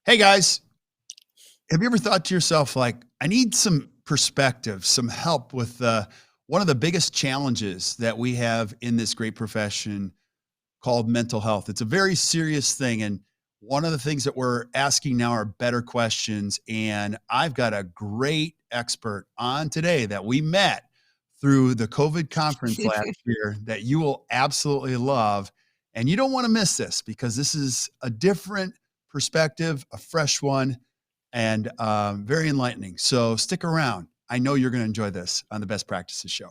Hey guys, have you ever thought to yourself, like, I need some perspective, some help with one of the biggest challenges that we have in this great profession called mental health? It's a very serious thing. And one of the things that we're asking now are better questions. And I've got a great expert on today that we met through the COVID conference last year that you will absolutely love. And you don't want to miss this because this is a different perspective, a fresh one, and very enlightening. So stick around. I know you're going to enjoy this on the Best Practices Show.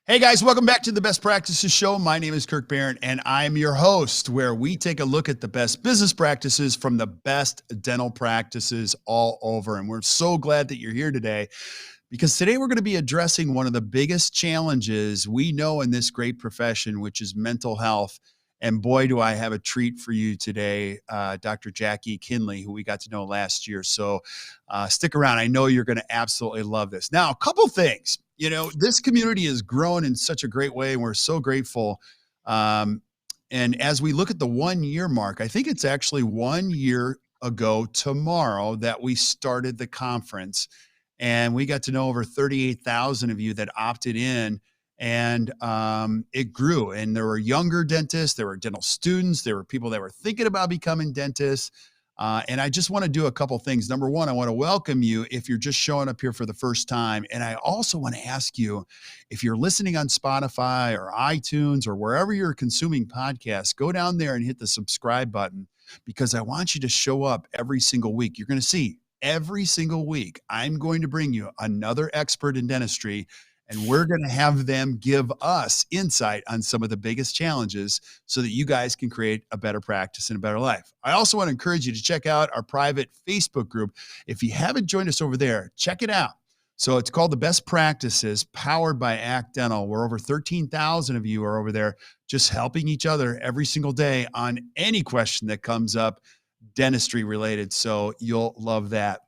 Hey guys, welcome back to the Best Practices Show. My name is Kirk Behrendt, and I'm your host, where we take a look at the best business practices from the best dental practices all over. And we're so glad that you're here today because today we're going to be addressing one of the biggest challenges we know in this great profession, which is mental health. And boy, do I have a treat for you today, Dr. Jackie Kinley, who we got to know last year. So stick around. I know you're going to absolutely love this. Now, a couple things. You know, this community has grown in such a great way, and we're so grateful. And as we look at the 1 year mark, I think it's actually 1 year ago tomorrow that we started the conference, and we got to know over 38,000 of you that opted in. And it grew, and there were younger dentists, there were dental students, there were people that were thinking about becoming dentists. And I just want to do a couple things. Number one, I want to welcome you if you're just showing up here for the first time. And I also want to ask you, if you're listening on Spotify or iTunes or wherever you're consuming podcasts, go down there and hit the subscribe button, because I want you to show up every single week. You're going to see every single week, I'm going to bring you another expert in dentistry, and we're going to have them give us insight on some of the biggest challenges so that you guys can create a better practice and a better life. I also want to encourage you to check out our private Facebook group. If you haven't joined us over there, check it out. So it's called The Best Practices, powered by Act Dental. We're over 13,000 of you are over there just helping each other every single day on any question that comes up dentistry related. So you'll love that.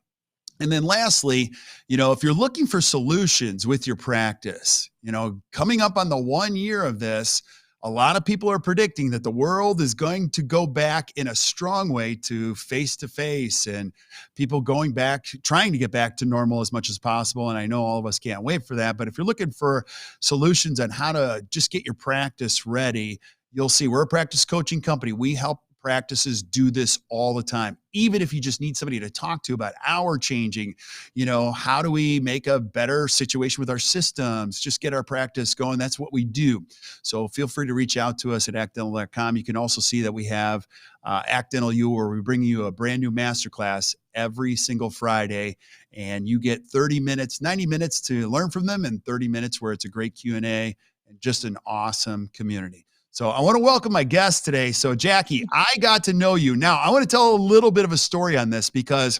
And then lastly, you know, if you're looking for solutions with your practice, you know, coming up on the 1 year of this, a lot of people are predicting that the world is going to go back in a strong way to face and people going back, trying to get back to normal as much as possible. And I know all of us can't wait for that. But if you're looking for solutions on how to just get your practice ready, you'll see we're a practice coaching company. We help practices do this all the time. Even if you just need somebody to talk to about hour changing, you know, how do we make a better situation with our systems, just get our practice going. That's what we do. So feel free to reach out to us at actdental.com. You can also see that we have Act Dental U, where we bring you a brand new masterclass every single Friday, and you get 30 minutes, 90 minutes to learn from them, and 30 minutes where it's a great Q&A and just an awesome community. So I want to welcome my guest today. So Jackie, I got to know you. Now I want to tell a little bit of a story on this, because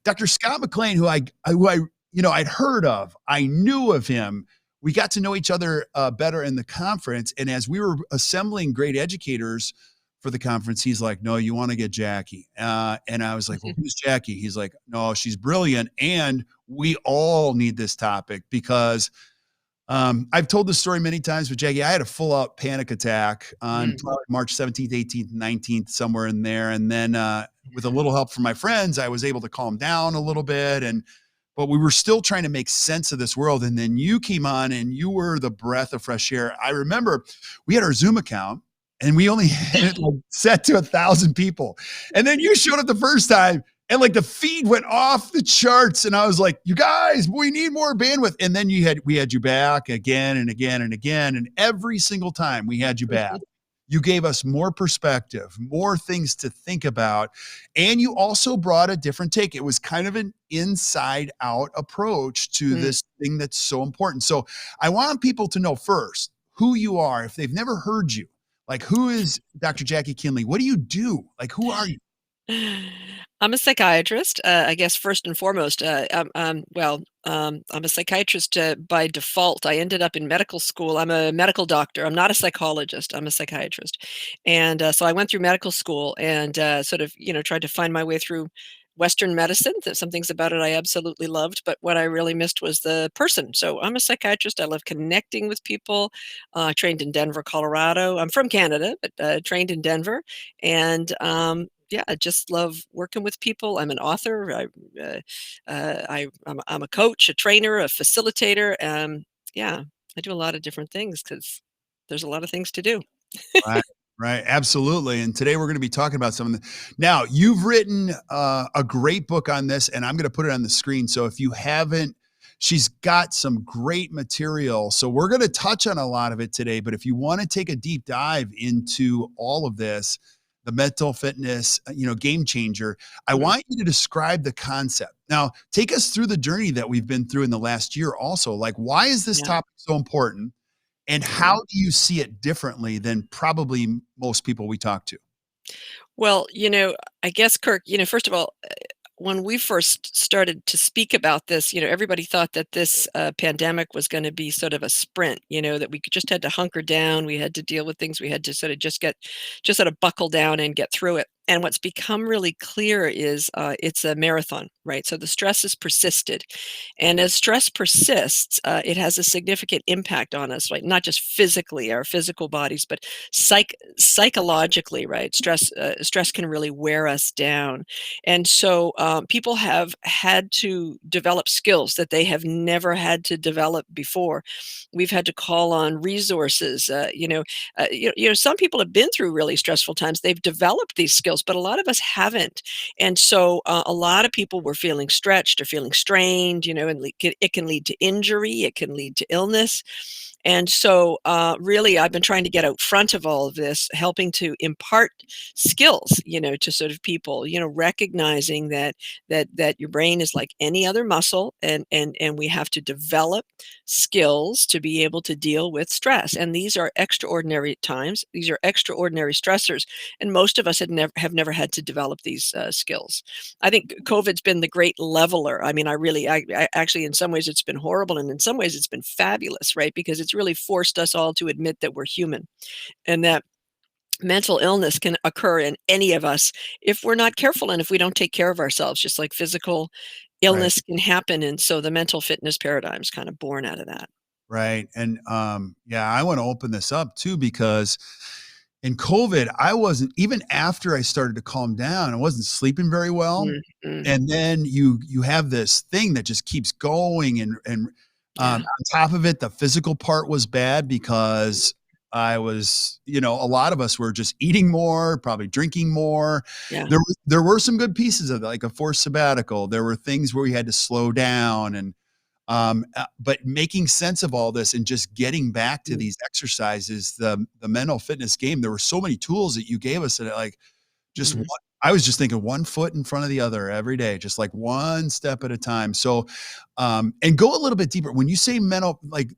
Dr. Scott McLean, who I'd heard of, I knew of him. We got to know each other better in the conference. And as we were assembling great educators for the conference, he's like, no, you want to get Jackie. And I was like, well, who's Jackie? He's like, no, she's brilliant. And we all need this topic because I've told this story many times with Jackie. I had a full out panic attack on March 17th, 18th, 19th, somewhere in there. And then with a little help from my friends, I was able to calm down a little bit. But we were still trying to make sense of this world. And then you came on and you were the breath of fresh air. I remember we had our Zoom account and we only had it like set to 1,000 people. And then you showed up the first time, and like the feed went off the charts. And I was like, you guys, we need more bandwidth. And then we had you back again and again and again. And every single time we had you back, You gave us more perspective, more things to think about, and you also brought a different take. It was kind of an inside out approach to Mm, this thing that's so important. So I want people to know first who you are if they've never heard you. Like, who is Dr. Jackie Kinley? What do you do? Like, who are you? I'm a psychiatrist, I guess first and foremost, I'm a psychiatrist, by default. I ended up in medical school. I'm a medical doctor. I'm not a psychologist. I'm a psychiatrist. And, so I went through medical school and, sort of, tried to find my way through Western medicine. There's some things about it I absolutely loved, but what I really missed was the person. So I'm a psychiatrist. I love connecting with people. I trained in Denver, Colorado. I'm from Canada, but, trained in Denver. And, yeah, I just love working with people. I'm an author. I'm a coach, a trainer, a facilitator. Yeah, I do a lot of different things because there's a lot of things to do. Right, right, absolutely. And today we're going to be talking about some of the. Now, you've written a great book on this, and I'm going to put it on the screen. So if you haven't, she's got some great material. So we're going to touch on a lot of it today. But if you want to take a deep dive into all of this, the mental fitness, game changer, I Mhm. want you to describe the concept. Now, take us through the journey that we've been through in the last year. Also, like, why is this Yeah, topic so important? And how yeah. do you see it differently than probably most people we talk to? Well, I guess, Kirk, first of all, when we first started to speak about this, everybody thought that this pandemic was going to be sort of a sprint, that we just had to hunker down. We had to deal with things. We had to sort of just sort of buckle down and get through it. And what's become really clear is it's a marathon, right? So the stress has persisted. And as stress persists, it has a significant impact on us, right? Not just physically, our physical bodies, but psychologically, right? Stress can really wear us down. And so people have had to develop skills that they have never had to develop before. We've had to call on resources. Some people have been through really stressful times. They've developed these skills, but a lot of us haven't. And so a lot of people were feeling stretched or feeling strained, and it can lead to injury, it can lead to illness. And so, really, I've been trying to get out front of all of this, helping to impart skills, to sort of people, recognizing that your brain is like any other muscle, and we have to develop skills to be able to deal with stress. And these are extraordinary times. These are extraordinary stressors, and most of us have never had to develop these skills. I think COVID's been the great leveler. I mean, I actually, in some ways, it's been horrible, and in some ways, it's been fabulous, right? Because it's really forced us all to admit that we're human, and that mental illness can occur in any of us if we're not careful and if we don't take care of ourselves, just like physical Right, illness can happen. And so the mental fitness paradigm is kind of born out of that. right. And yeah, I want to open this up too because in COVID, I wasn't even after I started to calm down, I wasn't sleeping very well. Mm, mm, And then you have this thing that just keeps going yeah. on top of it, the physical part was bad because I was, a lot of us were just eating more, probably drinking more. Yeah. There were some good pieces of it, like a forced sabbatical. There were things where we had to slow down but making sense of all this and just getting back to Mm, these exercises, the mental fitness game, there were so many tools that you gave us that like just one, mhm, I was just thinking one foot in front of the other every day, just like one step at a time. So, and go a little bit deeper. When you say mental, like,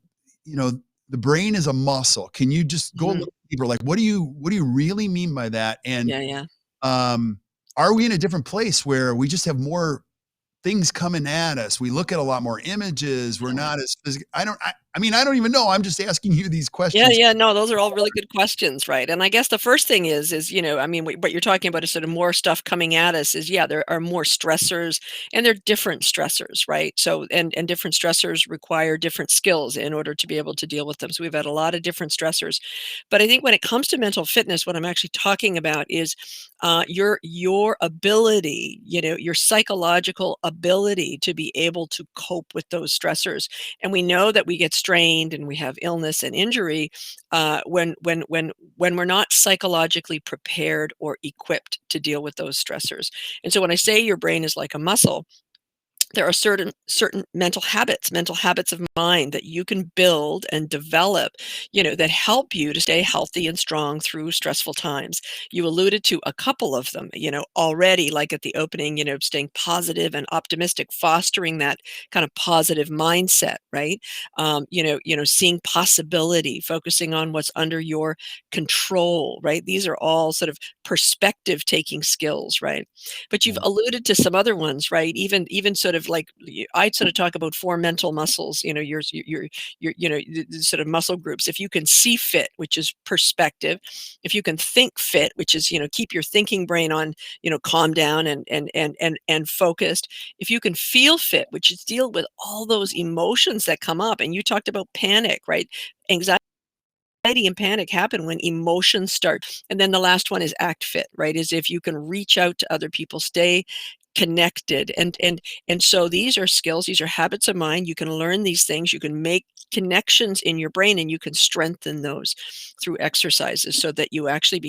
you know, the brain is a muscle. Can you just go a mhm. little deeper? Like, what do you really mean by that? And Yeah, yeah. um, are we in a different place where we just have more things coming at us? We look at a lot more images. We're Yeah. not as physical. I mean, I don't even know. I'm just asking you these Yeah, questions. yeah, no, those are all really good questions, right? And I guess the first thing is, I mean, what you're talking about is sort of more stuff coming at us is, yeah, there are more stressors and they're different stressors, right? So, and different stressors require different skills in order to be able to deal with them. So we've had a lot of different stressors. But I think when it comes to mental fitness, what I'm actually talking about is your ability, your psychological ability to be able to cope with those stressors. And we know that we get strained and we have illness and injury when we're not psychologically prepared or equipped to deal with those stressors. And so when I say your brain is like a muscle, there are certain mental habits of mind that you can build and develop, that help you to stay healthy and strong through stressful times. You alluded to a couple of them, already, like at the opening, staying positive and optimistic, fostering that kind of positive mindset, right? Seeing possibility, focusing on what's under your control, right? These are all sort of perspective taking skills, right? But you've Yeah. alluded to some other ones, right? Even sort of like I sort of talk about four mental muscles. The sort of muscle groups. If you can see fit, which is perspective. If you can think fit, which is keep your thinking brain on calm down and focused. If you can feel fit, which is deal with all those emotions that come up. And you talked about panic, right? Anxiety and panic happen when emotions start. And then the last one is act fit, right? Is if you can reach out to other people, stay connected. And so these are skills, these are habits of mind. You can learn these things, you can make connections in your brain, and you can strengthen those through exercises so that you actually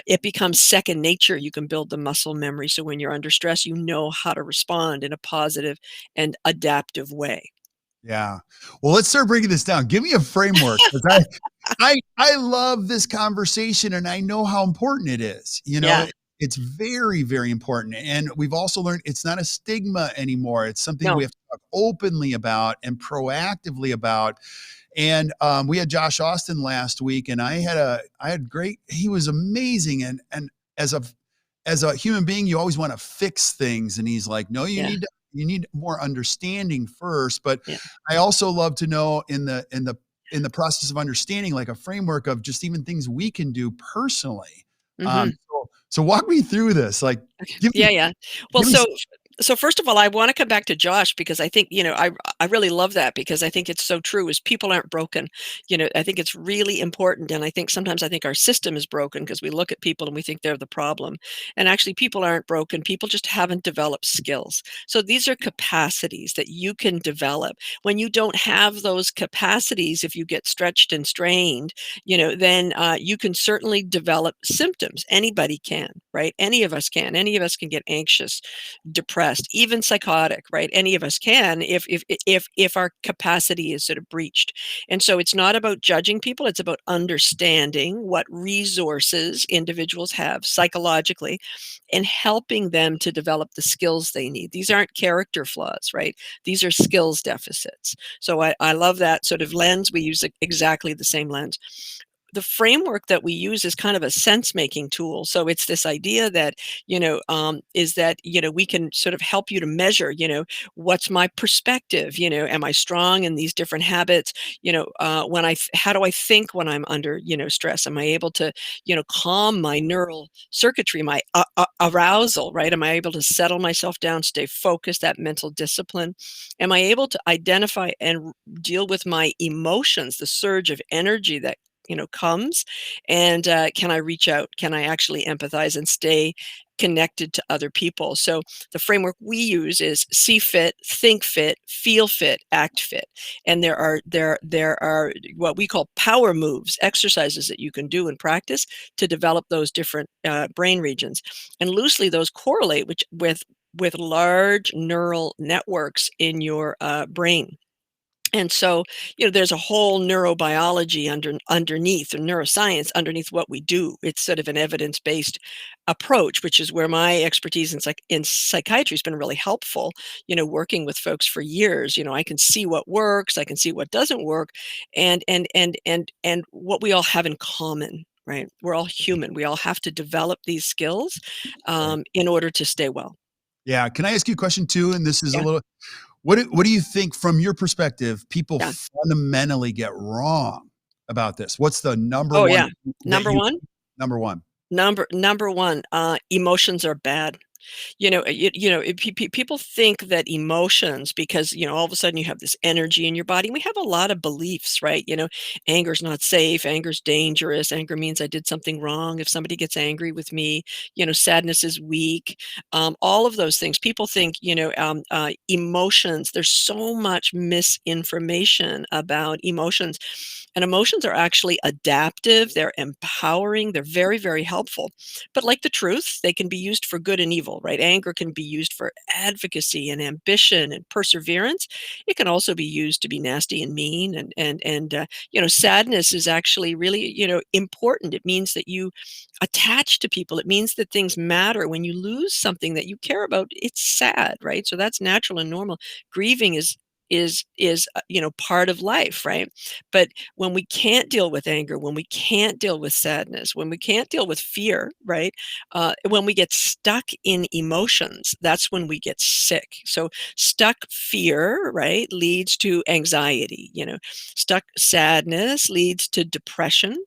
it becomes second nature. You can build the muscle memory. So when you're under stress, you know how to respond in a positive and adaptive way. Yeah. Well, let's start breaking this down. Give me a framework, 'cause I love this conversation and I know how important it is. Yeah. It's very, very important. And we've also learned it's not a stigma anymore. It's something we No. have to talk openly about and proactively about. And we had Josh Austin last week, and I had great. He was amazing, and as a as a human being, you always want to fix things, and he's like, no, Yeah. you need more understanding first. But Yeah. I also love to know in the process of understanding, like a framework of just even things we can do personally. Hmm. So walk me through this. Like, give me Yeah, yeah. Well, give me. so first of all, I wanna come back to Josh because I think, I really love that because I think it's so true is people aren't broken. I think it's really important, and I think our system is broken because we look at people and we think they're the problem. And actually people aren't broken, people just haven't developed skills. So these are capacities that you can develop. When you don't have those capacities, if you get stretched and strained, then you can certainly develop symptoms. Anybody can, right? Any of us can. Any of us can get anxious, depressed, even psychotic, right? Any of us can if our capacity is sort of breached. And so it's not about judging people, it's about understanding what resources individuals have psychologically and helping them to develop the skills they need. These aren't character flaws, right? These are skills deficits. So I love that sort of lens. We use exactly the same lens. The framework that we use is kind of a sense making tool. So it's this idea that, is that, we can sort of help you to measure, what's my perspective? Am I strong in these different habits? How do I think when I'm under, stress? Am I able to, calm my neural circuitry, my arousal, right? Am I able to settle myself down, stay focused, that mental discipline? Am I able to identify and deal with my emotions, the surge of energy that comes, and can I reach out, can I actually empathize and stay connected to other people? So the framework we use is see fit, think fit, feel fit, act fit. And there are what we call power moves, exercises that you can do and practice to develop those different brain regions. And loosely those correlate with large neural networks in your brain. And so, there's a whole neurobiology underneath, or neuroscience underneath what we do. It's sort of an evidence-based approach, which is where my expertise in psychiatry has been really helpful. Working with folks for years, I can see what works, I can see what doesn't work, and what we all have in common. Right? We're all human. We all have to develop these skills in order to stay well. Yeah. Can I ask you a question too? And this is a Yeah. little, what do you think from your perspective, people Yeah. fundamentally get wrong about this? What's the number Oh, one yeah. that Number you one. number one? Number one, emotions are bad. People think that emotions, because all of a sudden you have this energy in your body. We have a lot of beliefs, right? Anger's not safe, anger's dangerous, anger means I did something wrong. If somebody gets angry with me, sadness is weak. All of those things. People think, emotions. There's so much misinformation about emotions. And emotions are actually adaptive, they're empowering, they're very, very helpful. But like the truth, they can be used for good and evil, right? Anger can be used for advocacy and ambition and perseverance. It can also be used to be nasty and mean. Sadness is actually really, important. It means that you attach to people. It means that things matter. When you lose something that you care about, it's sad, right? So that's natural and normal. Grieving is part of life, right? But when we can't deal with anger, when we can't deal with sadness, when we can't deal with fear, right? When we get stuck in emotions, that's when we get sick. So stuck fear, right, leads to anxiety. Stuck sadness leads to depression.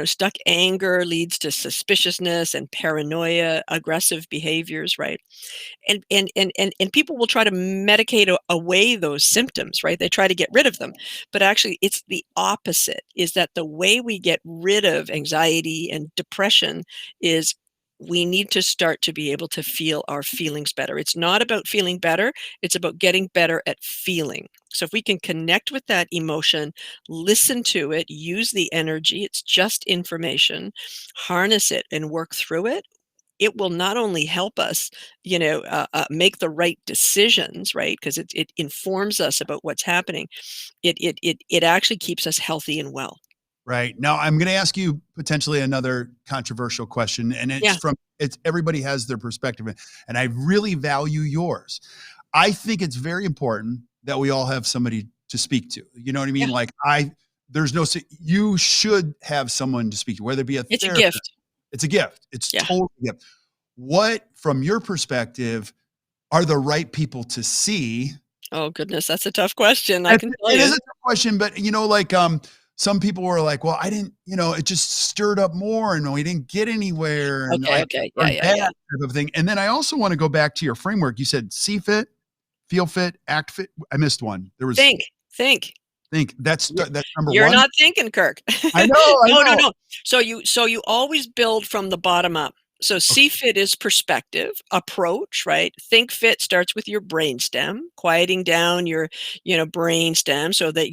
Stuck anger leads to suspiciousness and paranoia, aggressive behaviors, right? And people will try to medicate away those symptoms, right? They try to get rid of them, but actually it's the opposite. Is that the way we get rid of anxiety and depression is we need to start to be able to feel our feelings better. It's not about feeling better, it's about getting better at feeling. So if we can connect with that emotion, listen to it, use the energy, it's just information, harness it and work through it, it will not only help us, make the right decisions, right? Because it informs us about what's happening. It actually keeps us healthy and well. Right. Now, I'm going to ask you potentially another controversial question, and Yeah. it's everybody has their perspective, and I really value yours. I think it's very important that we all have somebody to speak to. You know what I mean? Yeah. Like there's no, you should have someone to speak to, whether it be a It's a therapist. gift. It's a gift. It's Yeah. totally a gift. What, from your perspective, are the right people to see? Oh goodness, that's a tough question. I can tell It is you. a tough question, but some people were like, "Well, I didn't, it just stirred up more, and we didn't get anywhere," and Okay. like Okay. Yeah. or Yeah. that Yeah. type of thing. And then I also want to go back to your framework. You said see fit, feel fit, act fit. I missed one. There was Think. Think. think. You're That's number you're one. not thinking, Kirk. I know, I No, no, know. no. So you always build from the bottom up. So Okay, see fit is perspective, approach, right? Think fit starts with your brainstem, quieting down your, brainstem so that,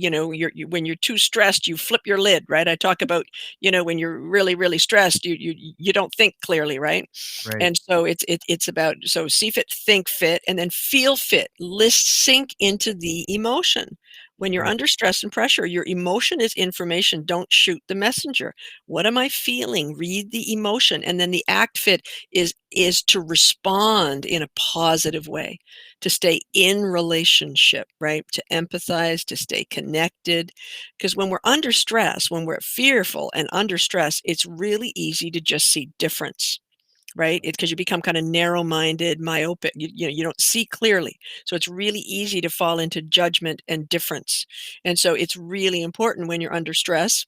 when you're too stressed, you flip your lid, right? I talk about, when you're really, really stressed, you don't think clearly, right? right, And so it's about, so see fit, think fit, and then feel fit. List sink into the emotion. When you're right, under stress and pressure, your emotion is information. Don't shoot the messenger. What am I feeling? Read the emotion. And then the act fit is to respond in a positive way, to stay in relationship, right? To empathize, to stay connected. Because when we're under stress, when we're fearful and under stress, it's really easy to just see difference, right? It's because you become kind of narrow-minded, myopic. You don't see clearly. So it's really easy to fall into judgment and difference. And so it's really important when you're under stress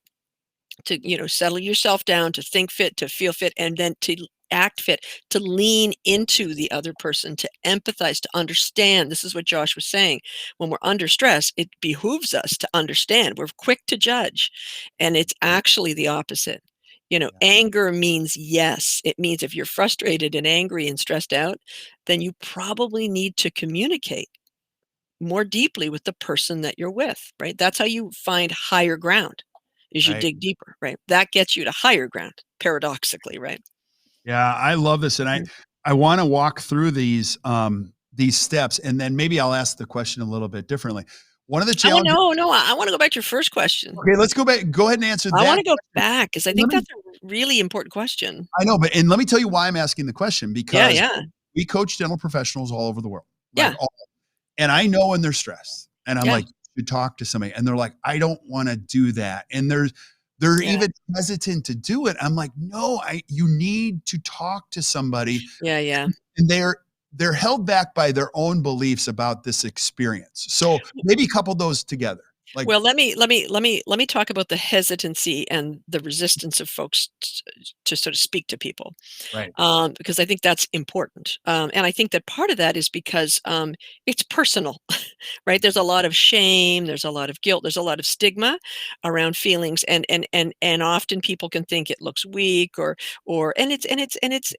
to, settle yourself down, to think fit, to feel fit, and then to act fit, to lean into the other person, to empathize, to understand. This is what Josh was saying. When we're under stress, it behooves us to understand. We're quick to judge, and it's actually the opposite. yeah, Anger means yes. It means if you're frustrated and angry and stressed out, then you probably need to communicate more deeply with the person that you're with, right? That's how you find higher ground, is you right. dig deeper, right? That gets you to higher ground, paradoxically, right? Yeah, I love this, and Mm. I want to walk through these steps, and then maybe I'll ask the question a little bit differently. One of the Oh, challenges. no, no, I wanna go back to your first question. Okay, let's go back. Go ahead and answer I that wanna go question. back because I And let think me that's a really important question. I know, but and let me tell you why I'm asking the question, Yeah, because yeah, we coach dental professionals all over the world, like yeah, all, and I know when they're stressed, and I'm yeah, like, "You talk to somebody," and they're like, "I don't wanna do that," and they're yeah, even hesitant to do it. I'm like, "No, you need to talk to somebody," yeah, yeah. and they're held back by their own beliefs about this experience. So, maybe couple those together, like. Well, let me talk about the hesitancy and the resistance of folks to sort of speak to people. Right, Because I think that's important. And I think that part of that is because it's personal, right? There's a lot of shame, there's a lot of guilt, there's a lot of stigma around feelings, and often people can think it looks weak or and it's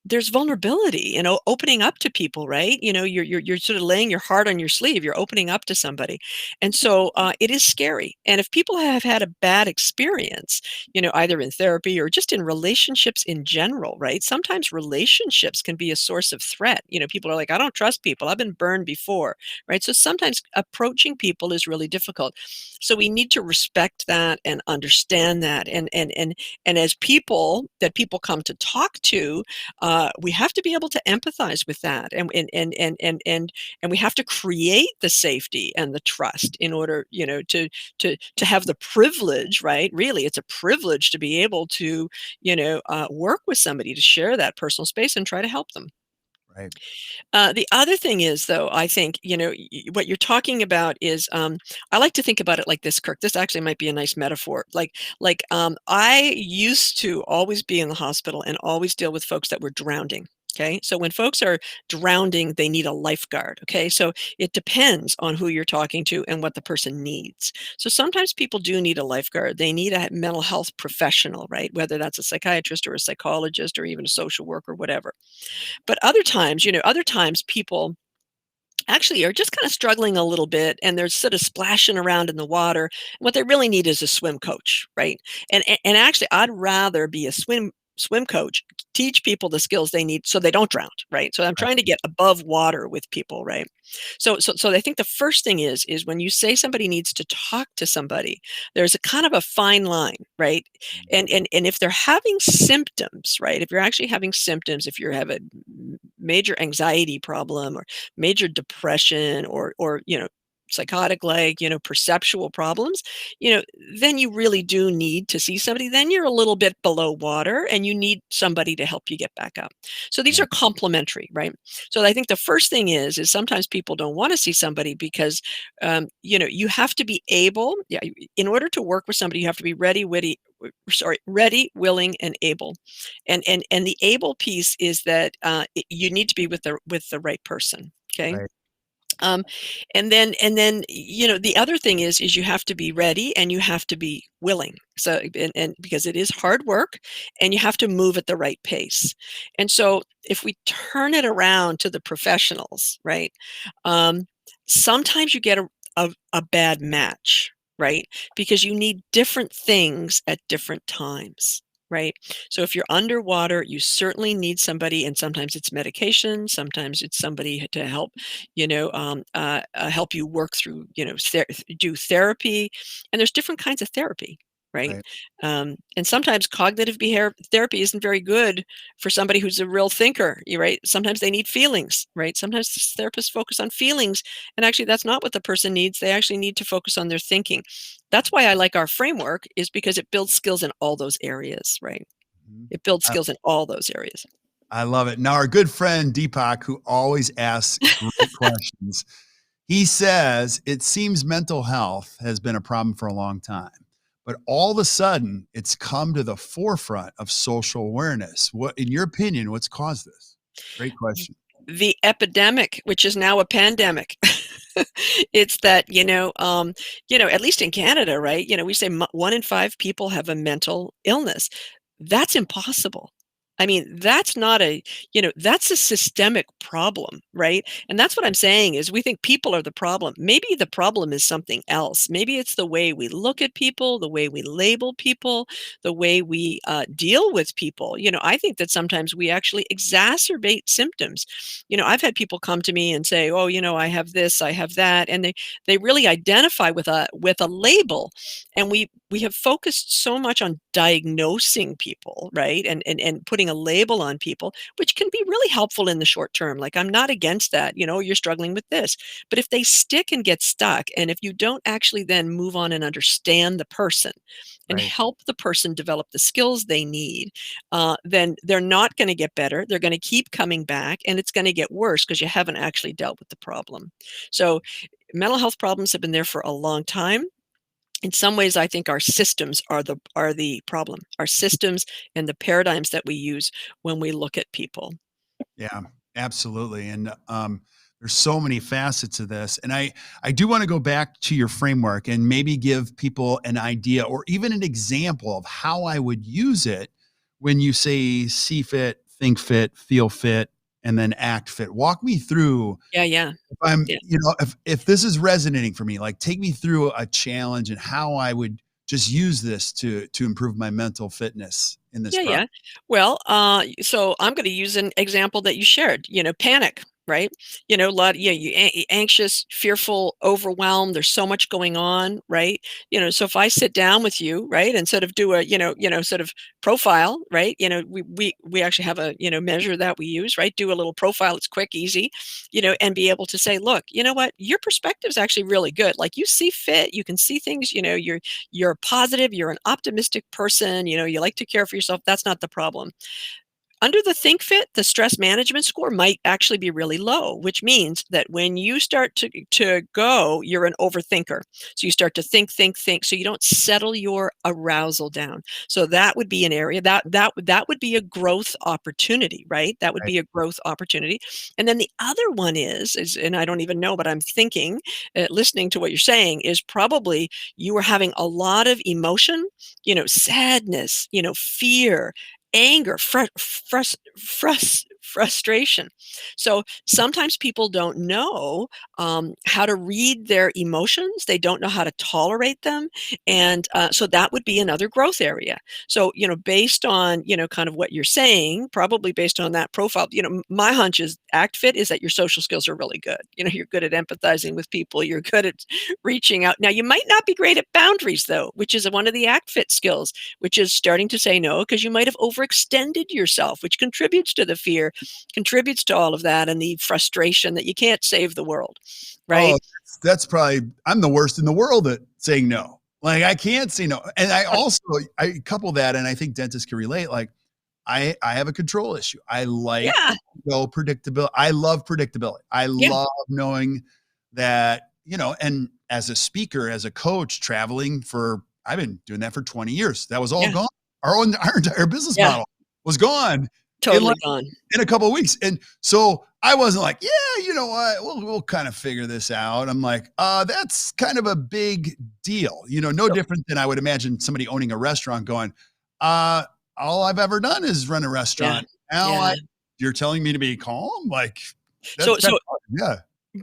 there's vulnerability, opening up to people, right? You're sort of laying your heart on your sleeve. You're opening up to somebody, and so it is scary. And if people have had a bad experience, either in therapy or just in relationships in general, right? Sometimes relationships can be a source of threat. People are like, I don't trust people. I've been burned before, right? So sometimes approaching people is really difficult. So we need to respect that and understand that, and as people come to talk to, we have to be able to empathize with that, and we have to create the safety and the trust in order, to have the privilege, right? Really, it's a privilege to be able to, work with somebody, to share that personal space and try to help them. Right. The other thing is, though, I think, what you're talking about is, I like to think about it like this, Kirk. This actually might be a nice metaphor. I used to always be in the hospital and always deal with folks that were drowning. Okay. So when folks are drowning, they need a lifeguard. Okay. So it depends on who you're talking to and what the person needs. So sometimes people do need a lifeguard. They need a mental health professional, right? Whether that's a psychiatrist or a psychologist or even a social worker, whatever. But other times people actually are just kind of struggling a little bit, and they're sort of splashing around in the water. What they really need is a swim coach, right? And actually, I'd rather be a swim coach, teach people the skills they need so they don't drown, right? So I'm Right. trying to get above water with people, right? So I think the first thing is when you say somebody needs to talk to somebody, there's a kind of a fine line, right? And if they're having symptoms, right? If you're actually having symptoms, if you have a major anxiety problem or major depression, or psychotic, like, perceptual problems, then you really do need to see somebody. Then you're a little bit below water and you need somebody to help you get back up. So these Yeah. are complementary, right? So I think the first thing is sometimes people don't want to see somebody because, you have to be able, yeah, in order to work with somebody, you have to be ready, willing, and able. And the able piece is that, you need to be with the right person. Okay. Right. Um, and then, the other thing is you have to be ready and you have to be willing. So, and because it is hard work, and you have to move at the right pace. And so if we turn it around to the professionals, right? Um, Sometimes you get a bad match, right? Because you need different things at different times. Right. So if you're underwater, you certainly need somebody, and sometimes it's medication, sometimes it's somebody to help, help you work through, do therapy, and there's different kinds of therapy, right? Right. And sometimes cognitive behavior therapy isn't very good for somebody who's a real thinker, right? Sometimes they need feelings, right? Sometimes therapists focus on feelings, and actually that's not what the person needs. They actually need to focus on their thinking. That's why I like our framework, is because it builds skills in all those areas, right? Mhm. It builds I skills in all those areas. I love it. Now, our good friend Deepak, who always asks great questions, he says it seems mental health has been a problem for a long time, but all of a sudden it's come to the forefront of social awareness. What, in your opinion, what's caused this? Great question. The epidemic, which is now a pandemic. It's that, at least in Canada, right? We say 1 in 5 people have a mental illness. That's impossible. I mean, that's not that's a systemic problem, right? And that's what I'm saying is we think people are the problem. Maybe the problem is something else. Maybe it's the way we look at people, the way we label people, the way we deal with people. I think that sometimes we actually exacerbate symptoms. I've had people come to me and say, "Oh, I have this, I have that," and they really identify with a label, and we have focused so much on diagnosing people, right? And putting a label on people, which can be really helpful in the short term. Like, I'm not against that. You're struggling with this. But if they stick and get stuck, and if you don't actually then move on and understand the person and Right. help the person develop the skills they need, then they're not going to get better. They're going to keep coming back, and it's going to get worse because you haven't actually dealt with the problem. So mental health problems have been there for a long time. In some ways, I think our systems are the problem. Our systems and the paradigms that we use when we look at people. Yeah, absolutely. And there's so many facets of this. And I do want to go back to your framework and maybe give people an idea or even an example of how I would use it when you say see fit think fit, feel fit, and then act fit. Walk me through Yeah, yeah, if I'm, yeah. if this is resonating for me, like take me through a challenge and how I would just use this to improve my mental fitness in this Yeah, process. yeah. Well, so I'm going to use an example that you shared. Panic, right? A lot. Yeah, anxious, fearful, overwhelmed. There's so much going on, right? So if I sit down with you, right, and sort of do a, sort of profile, right? We actually have a measure that we use, right? Do a little profile. It's quick, easy, and be able to say, look, you know what, your perspective is actually really good. Like you see fit, you can see things. You're positive, you're an optimistic person, you like to care for yourself. That's not the problem. Under the think fit, the stress management score might actually be really low, which means that when you start to go, you're an overthinker. So you start to think. So you don't settle your arousal down. So that would be an area that would be a growth opportunity, right? That would Right. be a growth opportunity. And then the other one is, and I don't even know, but I'm thinking, listening to what you're saying, is probably you were having a lot of emotion, sadness, fear, anger, frustration. So sometimes people don't know how to read their emotions. They don't know how to tolerate them, and so that would be another growth area. So based on kind of what you're saying, probably based on that profile, my hunch is act fit is that your social skills are really good. You're good at empathizing with people. You're good at reaching out. Now you might not be great at boundaries though, which is one of the act fit skills, which is starting to say no because you might have overextended yourself, which contributes to the fear, contributes to all of that and the frustration that you can't save the world, Oh, right? that's probably, I'm the worst in the world at saying no. Like I can't say no. And I couple that, and I think dentists can relate. Like I have a control issue. I like Yeah, predictability. I love predictability. I yeah, love knowing that, and as a speaker, as a coach, traveling I've been doing that for 20 years. That was all yeah, gone. Our entire business yeah, model was gone in totally like gone. in a couple of weeks. And so I wasn't like, yeah, you know what, we'll kind of figure this out. I'm like, that's kind of a big deal. No So, different than I would imagine somebody owning a restaurant going, uh, all I've ever done is run a yeah, restaurant. Now yeah. you're telling me to be calm? Like So, that's so hard. Yeah.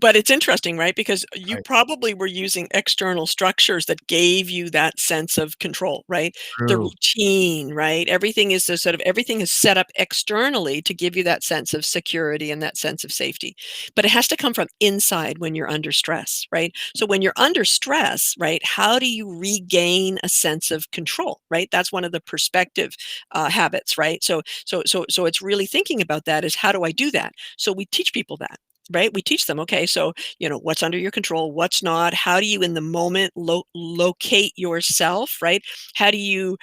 But it's interesting, right? Because you Right. probably were using external structures that gave you that sense of control, right? The True. routine, right? Everything is set up externally to give you that sense of security and that sense of safety. But it has to come from inside when you're under stress, right? So when you're under stress, right, how do you regain a sense of control, right? That's one of the perspective habits, right? So it's really thinking about that is how do I do that? So we teach people that, right? We teach them, okay, so, what's under your control, what's not, how do you in the moment locate yourself, right? How do you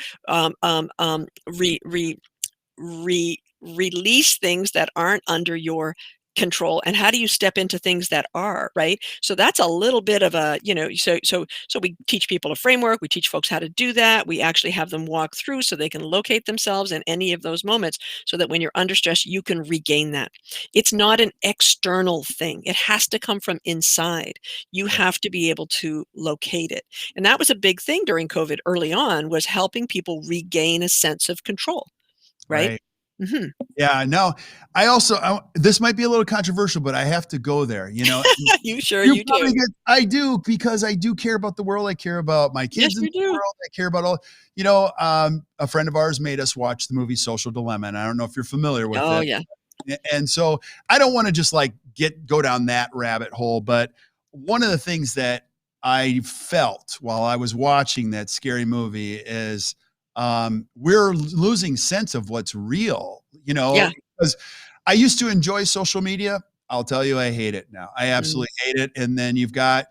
re, re, release things that aren't under your control, and how do you step into things that are, right? So that's a little bit of a, so we teach people a framework, we teach folks how to do that, we actually have them walk through so they can locate themselves in any of those moments, so that when you're under stress you can regain that. It's not an external thing, it has to come from inside. You Right. have to be able to locate it, and that was a big thing during COVID early on, was helping people regain a sense of control, right? Right. Mhm. Yeah. No, this might be a little controversial, but I have to go there. You sure You you probably do. get I do because I do care about the world. I care about my Yes, kids in you the do. world. I care about all, a friend of ours made us watch the movie Social Dilemma, and I don't know if you're familiar with Oh, it. yeah. And so I don't want to just like go down that rabbit hole, but one of the things that I felt while I was watching that scary movie is we're losing sense of what's real, Yeah. because I used to enjoy social media. I'll tell you, I hate it now. I Mm, absolutely hate it. And then you've got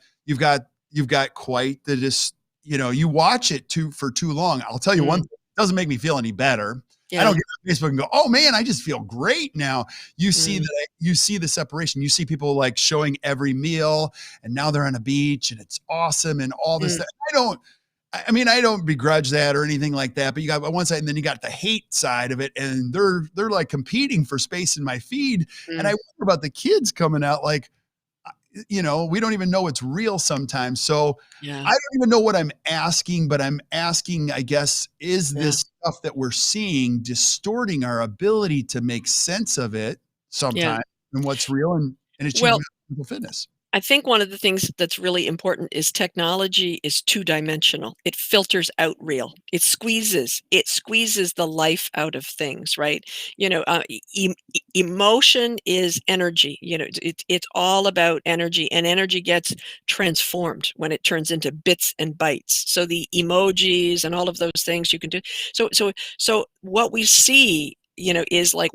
quite the just, you watch it for too long. I'll tell you one mm, thing, it doesn't make me feel any better. I don't yeah, get on Facebook and go, "Oh man, I just feel great now." mm, You see the separation. You see people like showing every meal, and now they're on a beach, and it's awesome, and all this mm, stuff. I don't begrudge that or anything like that. But you got one side, and then you got the hate side of it, and they're like competing for space in my feed. And I mm. wonder about the kids coming out like, we don't even know it's real sometimes. So Yeah, I don't even know what I'm asking, but I'm asking, I guess, is yeah, this stuff that we're seeing distorting our ability to make sense of it yeah. sometimes and what's real and achieve Well, mental fitness? I think one of the things that's really important is technology is two-dimensional. It filters out real. It squeezes the life out of things, right? Emotion is energy. It's all about energy, and energy gets transformed when it turns into bits and bytes. So the emojis and all of those things you can do. So what we see, is like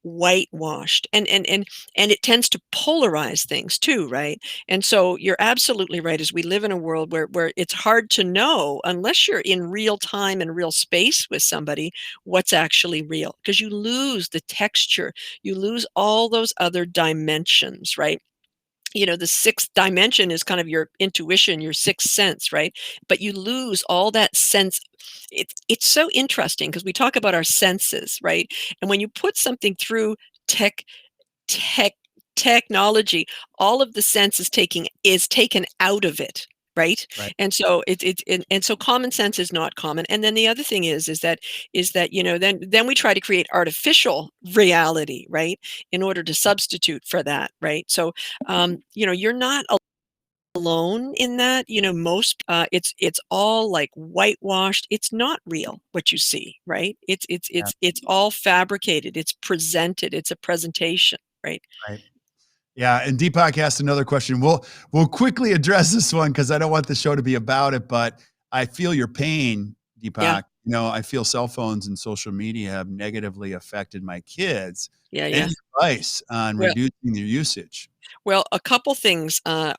whitewashed, and it tends to polarize things too, right? And so you're absolutely right, as we live in a world where it's hard to know, unless you're in real time and real space with somebody, what's actually real, because you lose the texture, you lose all those other dimensions, right? The sixth dimension is kind of your intuition, your sixth sense, right? But you lose all that sense. It's so interesting because we talk about our senses, right? And when you put something through tech tech technology, all of the sense is taken out of it, right? Right. And so and so common sense is not common. And then the other thing is that then we try to create artificial reality, right, in order to substitute for that, right? So you're not alone in that. Most it's all like whitewashed. It's not real what you see, right? It's all fabricated. It's presented. It's a presentation, right? Right. Yeah, and Deepak asked another question. We'll quickly address this one because I don't want the show to be about it, but I feel your pain, Yeah, Deepak. I feel cell phones and social media have negatively affected my kids. yeah, yeah. Any advice on Well, reducing their usage? Well, a couple things are,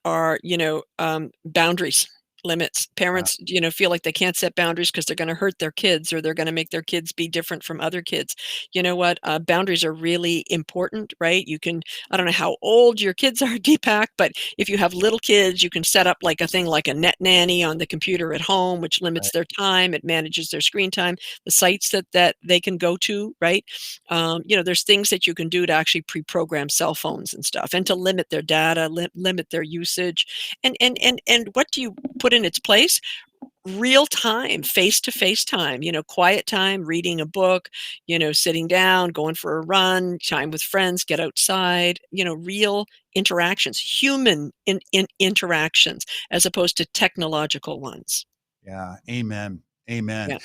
boundaries, limits. Yeah, Parents, feel like they can't set boundaries because they're going to hurt their kids or they're going to make their kids be different from other kids. You know what? Boundaries are really important, right? I don't know how old your kids are, Deepak, but if you have little kids, you can set up like a thing like a net nanny on the computer at home, which limits right, their time. It manages their screen time, the sites that they can go to, right? There's things that you can do to actually pre-program cell phones and stuff, and to limit their data, limit their usage. And what do you put in its place? Real time, face to face time, quiet time, reading a book, sitting down, going for a run, time with friends, get outside, real interactions, human interactions, as opposed to technological ones. yeah. Amen. Amen. Yeah.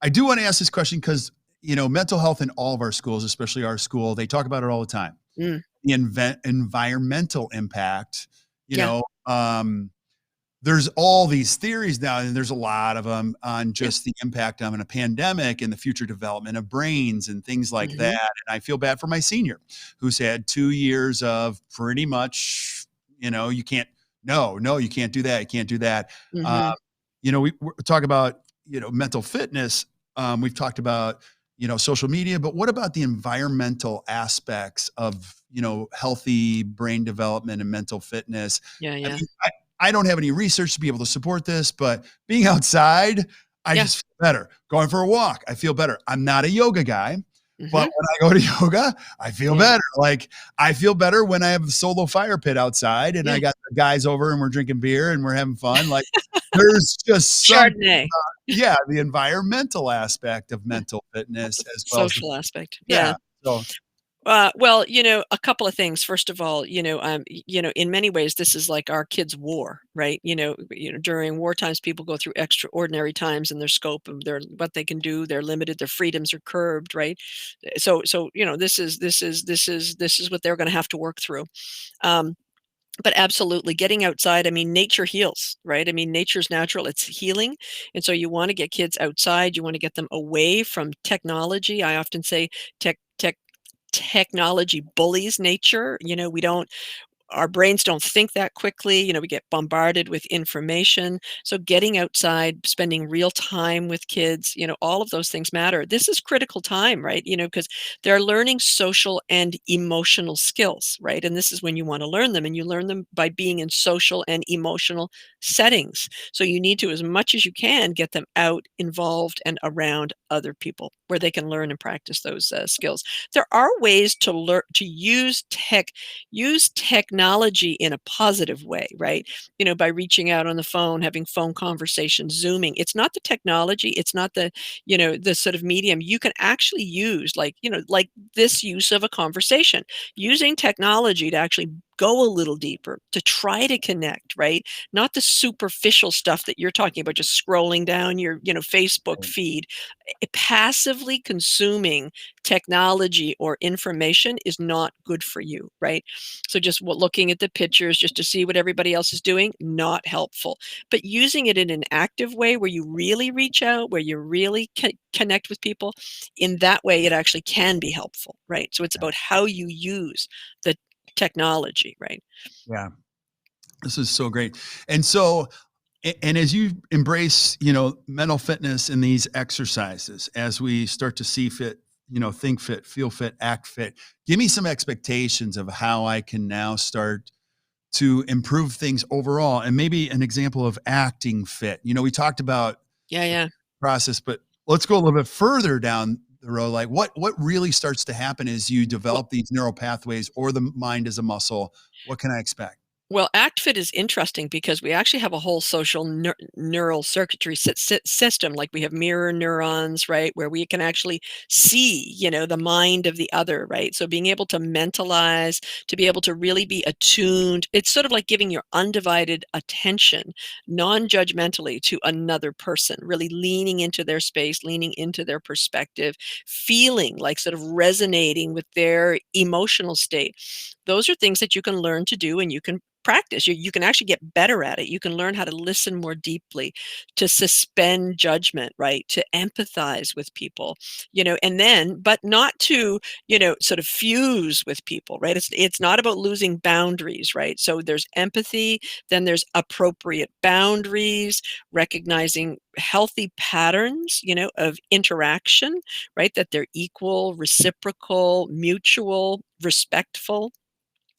I do want to ask this question because mental health in all of our schools, especially our school, they talk about it all the time. Mm. The environmental impact, you Yeah. know, um, there's all these theories now, and there's a lot of them on Yeah. just the impact of a pandemic and the future development of brains and things like that. Hmm. And I feel bad for my senior who's had 2 years of pretty much, you can't, no, you can't do that. You can't do that. Uh, Hmm. we talk about, mental fitness. We've talked about, social media, but what about the environmental aspects of, healthy brain development and mental fitness? Yeah. I Yeah. mean, I don't have any research to be able to support this, but being outside, I Yeah. just feel better. Going for a walk, I feel better. I'm not a yoga guy, but Hmm. when I go to yoga, I feel Yeah. better. Like I feel better when I have a solo fire pit outside and Yeah. I got the guys over and we're drinking beer and we're having fun. Like there's just something Chardonnay. about, yeah, the environmental aspect of Yeah. mental fitness as well as the, Social aspect. Yeah. yeah. So Well, a couple of things. First of all, in many ways, this is like our kids' war, right? During war times, people go through extraordinary times, and their scope of what they can do, they're limited, their freedoms are curbed, right? So this is what they're going to have to work through. Um, but absolutely, getting outside. I mean, nature heals, right? I mean, nature's natural; it's healing, and so you want to get kids outside. You want to get them away from technology. I often say technology bullies nature. We don't Our brains don't think that quickly. We get bombarded with information. So getting outside, spending real time with kids, all of those things matter. This is critical time, right? Because they're learning social and emotional skills, right? And this is when you want to learn them, and you learn them by being in social and emotional settings. So you need to, as much as you can, get them out, involved, and around other people where they can learn and practice those skills. There are ways to learn to use technology technology in a positive way, right? By reaching out on the phone, having phone conversations, Zooming. It's not the technology, it's not the sort of medium you can actually use, like this use of a conversation, using technology to actually go a little deeper, to try to connect, right? Not the superficial stuff that you're talking about, just scrolling down your, Facebook Right. feed. Passively consuming technology or information is not good for you, right? So just looking at the pictures just to see what everybody else is doing, not helpful. But using it in an active way where you really reach out, where you really connect with people, in that way, it actually can be helpful, right? So it's about how you use the technology, right? Yeah. This is so great. And so, and as you embrace, mental fitness in these exercises, as we start to see fit, think fit, feel fit, act fit, give me some expectations of how I can now start to improve things overall, and maybe an example of acting fit. We talked about Yeah, the yeah. process, but let's go a little bit further down the road. Like what really starts to happen as you Well, develop these neural pathways or the mind as a muscle? What can I expect? Well, ActFit is interesting because we actually have a whole social neural circuitry system. Like we have mirror neurons, right, where we can actually see, the mind of the other, right? So being able to mentalize, to be able to really be attuned, it's sort of like giving your undivided attention, non-judgmentally, to another person, really leaning into their space, leaning into their perspective, feeling like sort of resonating with their emotional state. Those are things that you can learn to do and you can practice. You can actually get better at it. You can learn how to listen more deeply, to suspend judgment, right? To empathize with people, and then, but not to, sort of fuse with people, right? It's not about losing boundaries, right? So there's empathy, then there's appropriate boundaries, recognizing healthy patterns, of interaction, right? That they're equal, reciprocal, mutual, respectful,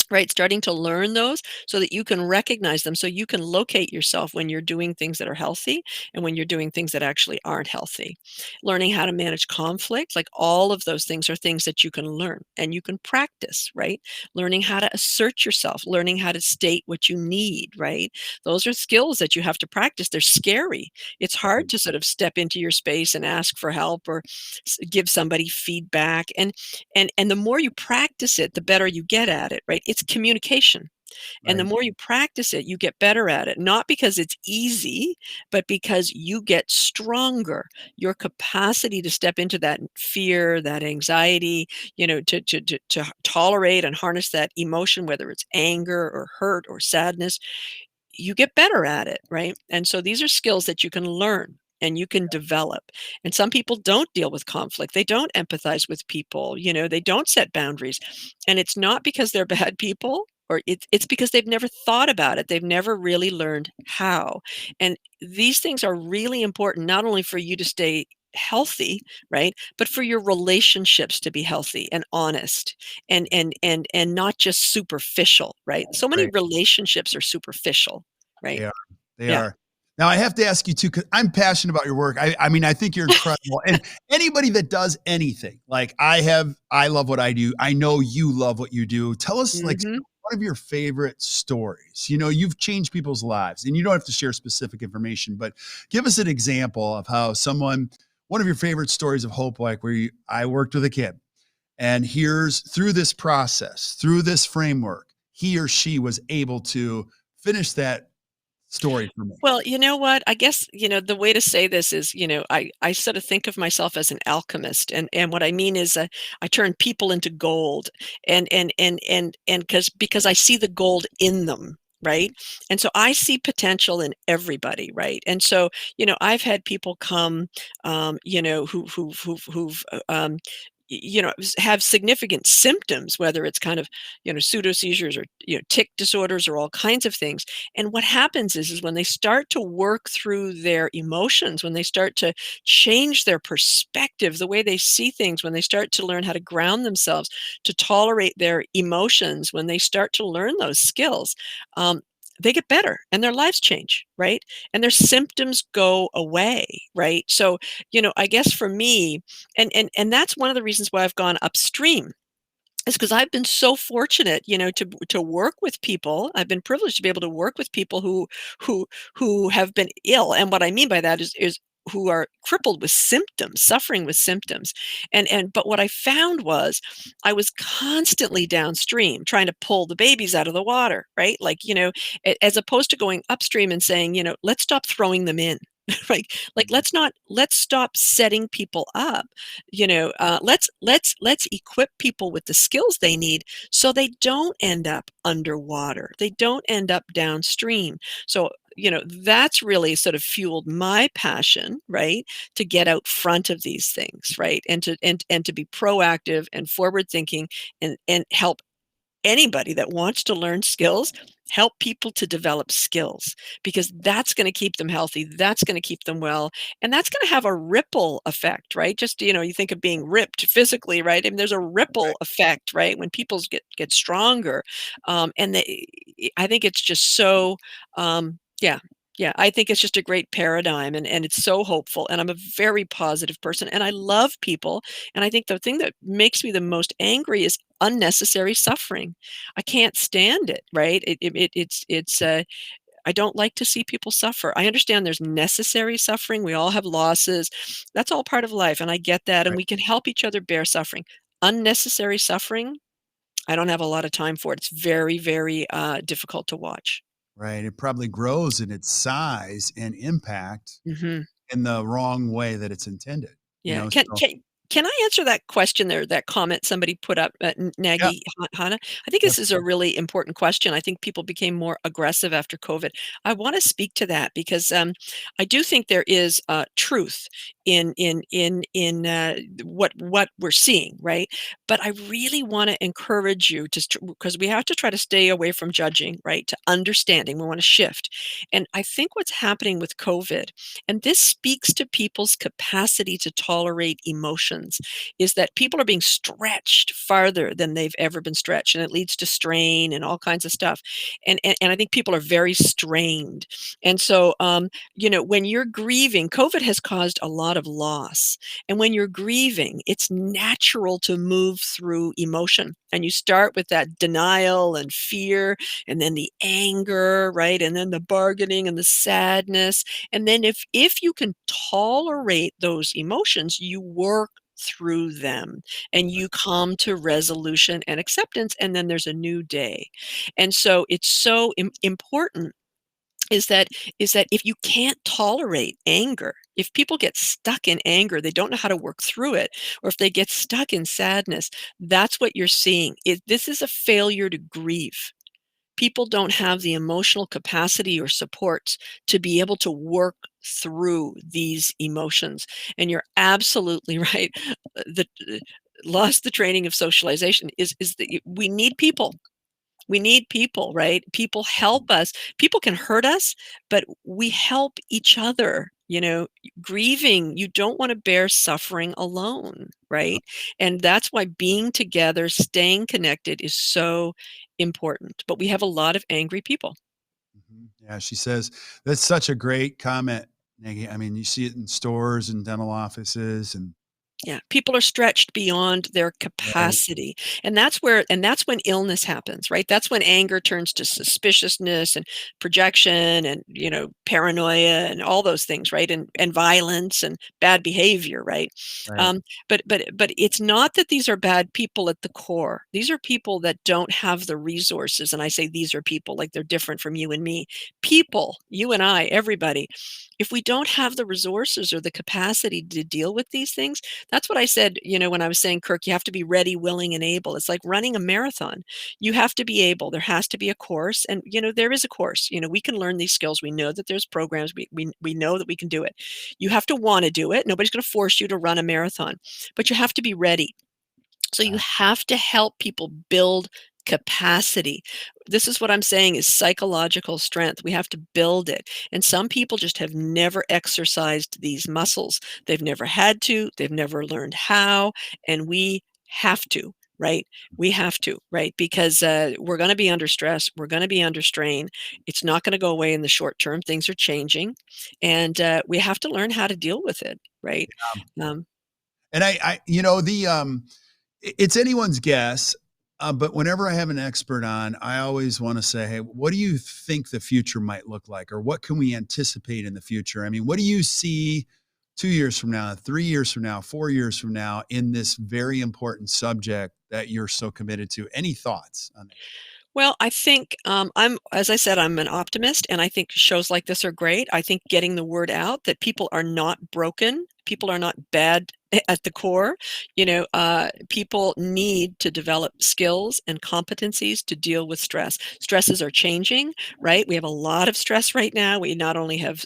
right? Starting to learn those so that you can recognize them, so you can locate yourself when you're doing things that are healthy and when you're doing things that actually aren't healthy. Learning how to manage conflict, like all of those things are things that you can learn and you can practice, right? Learning how to assert yourself, learning how to state what you need, right? Those are skills that you have to practice. They're scary. It's hard to sort of step into your space and ask for help or give somebody feedback. And the more you practice it, the better you get at it, right? It's communication. And the Right. more you practice it, you get better at it, not because it's easy, but because you get stronger. Your capacity to step into that fear, that anxiety, to tolerate and harness that emotion, whether it's anger or hurt or sadness, you get better at it, right? And so these are skills that you can learn and you can develop. And some people don't deal with conflict. They don't empathize with people, they don't set boundaries. And it's not because they're bad people, or it's because they've never thought about it. They've never really learned how. And these things are really important, not only for you to stay healthy, right, but for your relationships to be healthy and honest and not just superficial, right? So many Right. relationships are superficial, right? They are. They Yeah. are. Now I have to ask you too, because I'm passionate about your work. I mean, I think you're incredible. And anybody that does anything, like I love what I do. I know you love what you do. Tell us like Mhm. one of your favorite stories. You've changed people's lives, and you don't have to share specific information, but give us an example of how one of your favorite stories of hope, like I worked with a kid, and here's through this process, through this framework, he or she was able to finish that story for me. Well, you know what? I guess, the way to say this is, I sort of think of myself as an alchemist. And what I mean is, I turn people into gold and because I see the gold in them. Right. And so I see potential in everybody. Right. And so, I've had people come, who've, have significant symptoms, whether it's kind of, pseudo seizures or, tic disorders or all kinds of things. And what happens is when they start to work through their emotions, when they start to change their perspective, the way they see things, when they start to learn how to ground themselves, to tolerate their emotions, when they start to learn those skills, they get better and their lives change, right? And their symptoms go away, right? So, I guess for me, and that's one of the reasons why I've gone upstream is because I've been so fortunate, to work with people. I've been privileged to be able to work with people who who have been ill, and what I mean by that is who are crippled with symptoms, suffering with symptoms. And but what I found was I was constantly downstream trying to pull the babies out of the water, right? Like, as opposed to going upstream and saying, let's stop throwing them in. Like let's stop setting people up, let's equip people with the skills they need so they don't end up underwater, they don't end up downstream. So that's really sort of fueled my passion, right, to get out front of these things, right, and to be proactive and forward thinking, and help anybody that wants to learn skills, help people to develop skills, because that's going to keep them healthy, that's going to keep them well, and that's going to have a ripple effect, right? Just, you think of being ripped physically, right? I mean, there's a ripple effect, right, when people get stronger. And I think it's just so, yeah. Yeah, I think it's just a great paradigm, and it's so hopeful. And I'm a very positive person, and I love people. And I think the thing that makes me the most angry is unnecessary suffering. I can't stand it, right? I don't like to see people suffer. I understand there's necessary suffering. We all have losses. That's all part of life, and I get that, and Right. we can help each other bear suffering. Unnecessary suffering, I don't have a lot of time for it. It's very, very difficult to watch. Right. It probably grows in its size and impact Hmm. in the wrong way that it's intended, Yeah. Can so can can I answer that question there, that comment somebody put up, yeah, Nagy Hana? I think yep, this is a really important question. I think people became more aggressive after COVID. I want to speak to that because I do think there is truth in what we're seeing, right? But I really want to encourage you to, because we have to try to stay away from judging, right? To understanding. We want to shift, and I think what's happening with COVID, and this speaks to people's capacity to tolerate emotions, is that people are being stretched farther than they've ever been stretched, and it leads to strain and all kinds of stuff. And I think people are very strained. And so, when you're grieving, COVID has caused a lot of loss. And when you're grieving, it's natural to move through emotion. And you start with that denial and fear, and then the anger, right? And then the bargaining and the sadness, and then if you can tolerate those emotions, you work through them and you come to resolution and acceptance, and then there's a new day. And so it's so important is that is that if you can't tolerate anger, if people get stuck in anger, they don't know how to work through it, or if they get stuck in sadness, that's what you're seeing. This is a failure to grieve. People don't have the emotional capacity or support to be able to work through these emotions. And you're absolutely right. The lost the training of socialization is that we need people. We need people, right? People help us. People can hurt us, but we help each other. Grieving, you don't want to bear suffering alone, right? And that's why being together, staying connected is so important. But we have a lot of angry people. mhm. Yeah, she says that's such a great comment, Nikki. I mean, you see it in stores and dental offices and Yeah, people are stretched beyond their right, capacity. And that's when illness happens, right? That's when anger turns to suspiciousness and projection and, paranoia and all those things, right? And violence and bad behavior, right? right, But it's not that these are bad people at the core. These are people that don't have the resources. And I say these are people like they're different from you and me. People, you and I, everybody. If we don't have the resources or the capacity to deal with these things, that's what I said, when I was saying, Kirk, you have to be ready, willing, and able. It's like running a marathon. You have to be able. There has to be a course. And, there is a course. We can learn these skills. We know that there's programs. We know that we can do it. You have to want to do it. Nobody's going to force you to run a marathon, but you have to be ready. So you yeah, have to help people build capacity. This is what I'm saying is psychological strength. We have to build it. And some people just have never exercised these muscles. They've never had to, they've never learned how, and we have to. Right? We have to, right? Because we're going to be under stress. We're going to be under strain. It's not going to go away in the short term. Things are changing. And we have to learn how to deal with it, right? Um, and I it's anyone's guess, But whenever I have an expert on, I always want to say, hey, what do you think the future might look like? Or what can we anticipate in the future? I mean, what do you see 2 years from now, 3 years from now, 4 years from now in this very important subject that you're so committed to? Any thoughts on that? Well, I think, as I said, I'm an optimist, and I think shows like this are great. I think getting the word out that people are not broken, people are not bad at the core. People need to develop skills and competencies to deal with stress. Stresses are changing, right? We have a lot of stress right now. We not only have,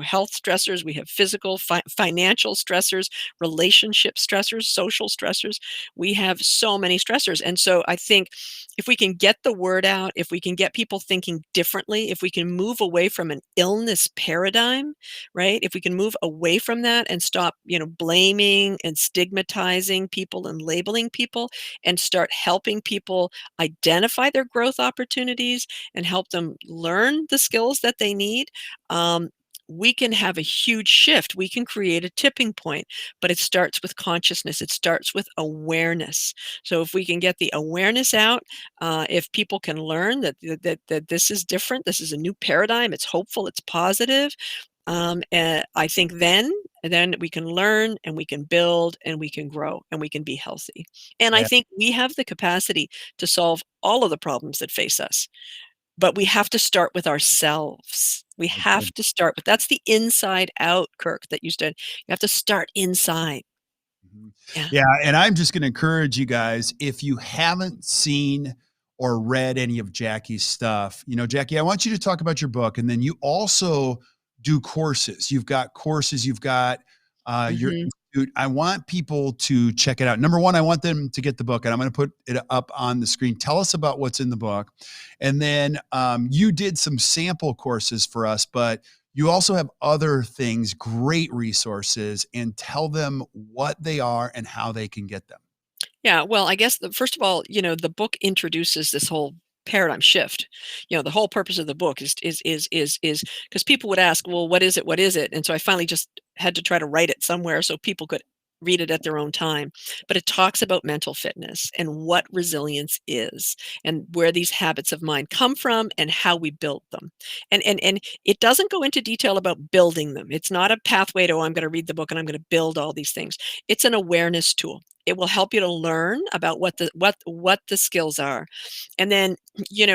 health stressors, we have physical, financial stressors, relationship stressors, social stressors. We have so many stressors, and so I think if we can get the word out, if we can get people thinking differently, if we can move away from an illness paradigm, right? If we can move away from that and stop, blaming and stigmatizing people and labeling people and start helping people identify their growth opportunities and help them learn the skills that they need, we can have a huge shift. We can create a tipping point, but it starts with consciousness. It starts with awareness. So if we can get the awareness out, if people can learn that this is different, this is a new paradigm, it's hopeful, it's positive, and I think then we can learn and we can build and we can grow and we can be healthy. And I Yeah. think we have the capacity to solve all of the problems that face us. But we have to start with ourselves. We have to start with that's the inside out, Kirk, that you said. You have to start inside. Mhm. Yeah. Yeah, and I'm just gonna encourage you guys, if you haven't seen or read any of Jackie's stuff, Jackie, I want you to talk about your book, and then you also do courses. You've got courses, you've got, your Mhm. institute. I want people to check it out. Number 1, I want them to get the book, and I'm gonna put it up on the screen. Tell us about what's in the book, and then, you did some sample courses for us, but you also have other things, great resources, and tell them what they are and how they can get them. Yeah, well, I guess first of all, the book introduces this whole paradigm shift. The whole purpose of the book is because people would ask, well, what is it? What is it? And so I finally just had to try to write it somewhere so people could read it at their own time. But it talks about mental fitness and what resilience is and where these habits of mind come from and how we build them. And it doesn't go into detail about building them. It's not a pathway to, oh, I'm going to read the book and I'm going to build all these things. It's an awareness tool. It will help you to learn about what the skills are. And then,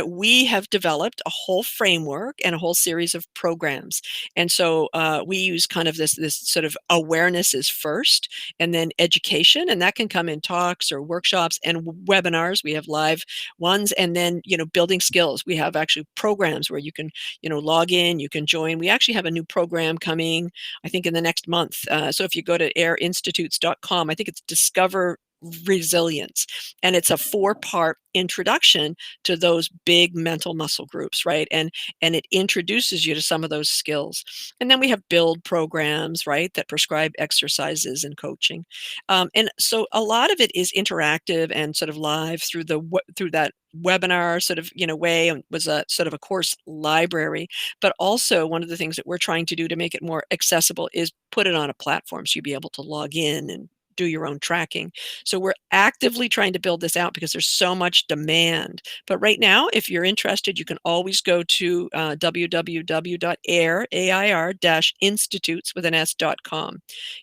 we have developed a whole framework and a whole series of programs. And so we use kind of this sort of awareness is first, and then education, and that can come in talks or workshops and webinars. We have live ones, and then building skills. We have actually programs where you can log in, you can join. We actually have a new program coming, I think, in the next month. So if you go to airinstitutes.com, I think it's Discover Resilience, and it's a 4-part introduction to those big mental muscle groups, right? And it introduces you to some of those skills. And then we have build programs, right, that prescribe exercises and coaching. And so a lot of it is interactive and sort of live through that webinar sort of way, and was a sort of a course library. But also one of the things that we're trying to do to make it more accessible is put it on a platform so you'll be able to log in and do your own tracking. So we're actively trying to build this out because there's so much demand. But right now, if you're interested, you can always go to www.air-institutes with an s.com.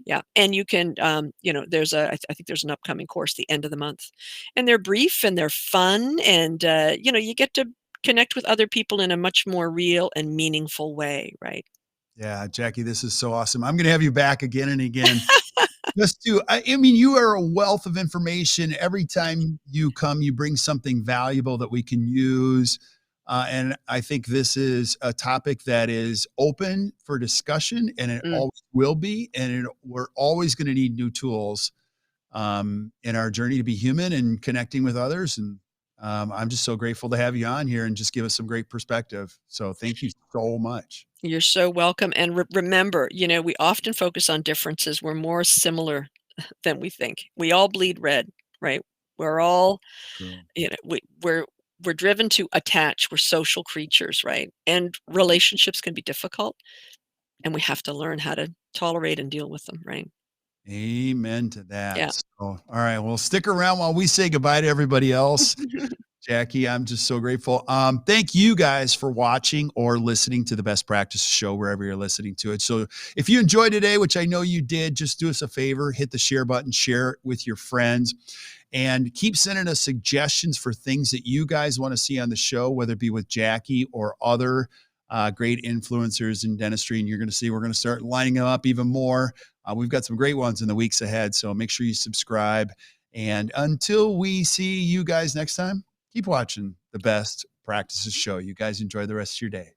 Yeah, and you can, I think there's an upcoming course the end of the month, and they're brief and they're fun, and you get to connect with other people in a much more real and meaningful way, right? Yeah, Jackie, this is so awesome. I'm gonna have you back again and again. I mean, you are a wealth of information. Every time you come, you bring something valuable that we can use. And I think this is a topic that is open for discussion, and it Mm. always will be. And we're always going to need new tools in our journey to be human and connecting with others. And I'm just so grateful to have you on here and just give us some great perspective. So thank you so much. You're so welcome. And remember, we often focus on differences. We're more similar than we think. We all bleed red, right? We're all, True. we're driven to attach. We're social creatures, right? And relationships can be difficult, and we have to learn how to tolerate and deal with them, right? Amen to that. Yeah. So, all right. Well, stick around while we say goodbye to everybody else. Jackie, I'm just so grateful. Thank you guys for watching or listening to the Best Practice Show, wherever you're listening to it. So if you enjoyed today, which I know you did, just do us a favor, hit the share button, share it with your friends, and keep sending us suggestions for things that you guys want to see on the show, whether it be with Jackie or other great influencers in dentistry. And you're going to see we're going to start lining them up even more. We've got some great ones in the weeks ahead. So make sure you subscribe. And until we see you guys next time, keep watching the Best Practices Show. You guys enjoy the rest of your day.